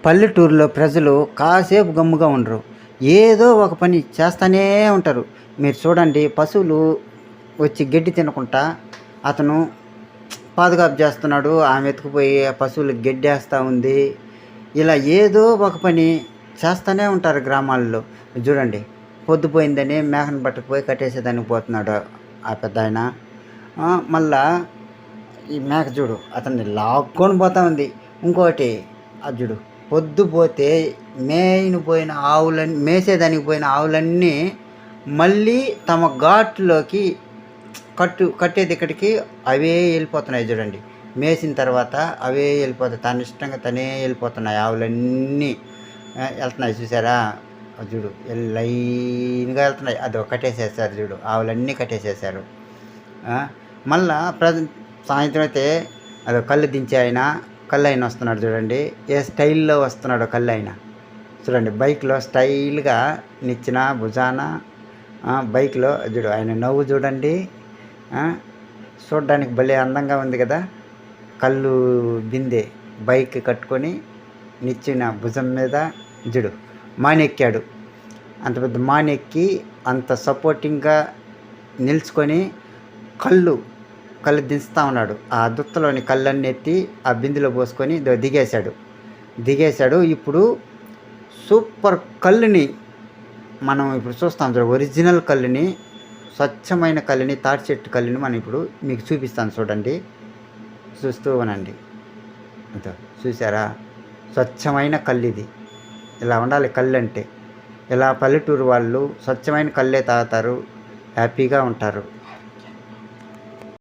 పల్లెటూరులో ప్రజలు కాసేపు గమ్ముగా ఉండరు. ఏదో ఒక పని చేస్తానే ఉంటారు. మీరు చూడండి, పశువులు వచ్చి గడ్డి తినకుంటా అతను పాదుగాపు చేస్తున్నాడు. ఆమె ఎత్తుకుపోయి ఆ పశువులకి గడ్డేస్తా ఉంది. ఇలా ఏదో ఒక పని చేస్తూనే ఉంటారు గ్రామాల్లో. చూడండి, పొద్దుపోయిందని మేకను పట్టుకుపోయి కట్టేసేదానికి పోతున్నాడు ఆ పెద్దాయన. మళ్ళా ఈ మేక చూడు, అతన్ని లాక్కొని పోతా ఉంది. ఇంకోటి అది చూడు, పొద్దుపోతే మేసేదానికి పోయిన ఆవులన్నీ మళ్ళీ తమ ఘాట్లోకి కట్టేది ఇక్కడికి అవే వెళ్ళిపోతున్నాయి. చూడండి, మేసిన తర్వాత అవే వెళ్ళిపోతాయి. తన ఇష్టంగా తనే వెళ్ళిపోతున్నాయి ఆవులన్నీ. వెళ్తున్నాయి చూసారా, అది చూడు, లైన్గా వెళ్తున్నాయి. అది కట్టేసేసారు చూడు, ఆవులన్నీ కట్టేసేసారు. మళ్ళా సాయంత్రం అయితే అది కళ్ళు దించే కళ్ళు ఆయన వస్తున్నాడు. చూడండి, ఏ స్టైల్లో వస్తున్నాడో కళ్ళు ఆయన. చూడండి, బైక్లో స్టైల్గా నిచ్చిన భుజాన బైక్లో చూడు, ఆయన నవ్వు చూడండి, చూడడానికి భలే అందంగా ఉంది కదా. కళ్ళు బిందె బైక్ కట్టుకొని నిచ్చిన భుజం మీద చూడు మానెక్కాడు. అంత పెద్ద మానెక్కి అంత సపోర్టింగ్గా నిల్చుకొని కళ్ళు దించుతూ ఉన్నాడు. ఆ దుత్తలోని కళ్ళన్నీ ఎత్తి ఆ బిందెలో పోసుకొని దిగేశాడు. ఇప్పుడు సూపర్ కళ్ళుని మనం ఇప్పుడు చూస్తాం. ఒరిజినల్ కళ్ళుని, స్వచ్ఛమైన కళ్ళుని, తాటి చెట్టు కళ్ళుని మనం ఇప్పుడు మీకు చూపిస్తాను. చూడండి, చూస్తూ ఉనండి. అంతే, చూసారా, స్వచ్ఛమైన కళ్ళు ఇది. ఇలా ఉండాలి కళ్ళు అంటే. ఇలా పల్లెటూరు వాళ్ళు స్వచ్ఛమైన కళ్ళే తాగుతారు, హ్యాపీగా ఉంటారు.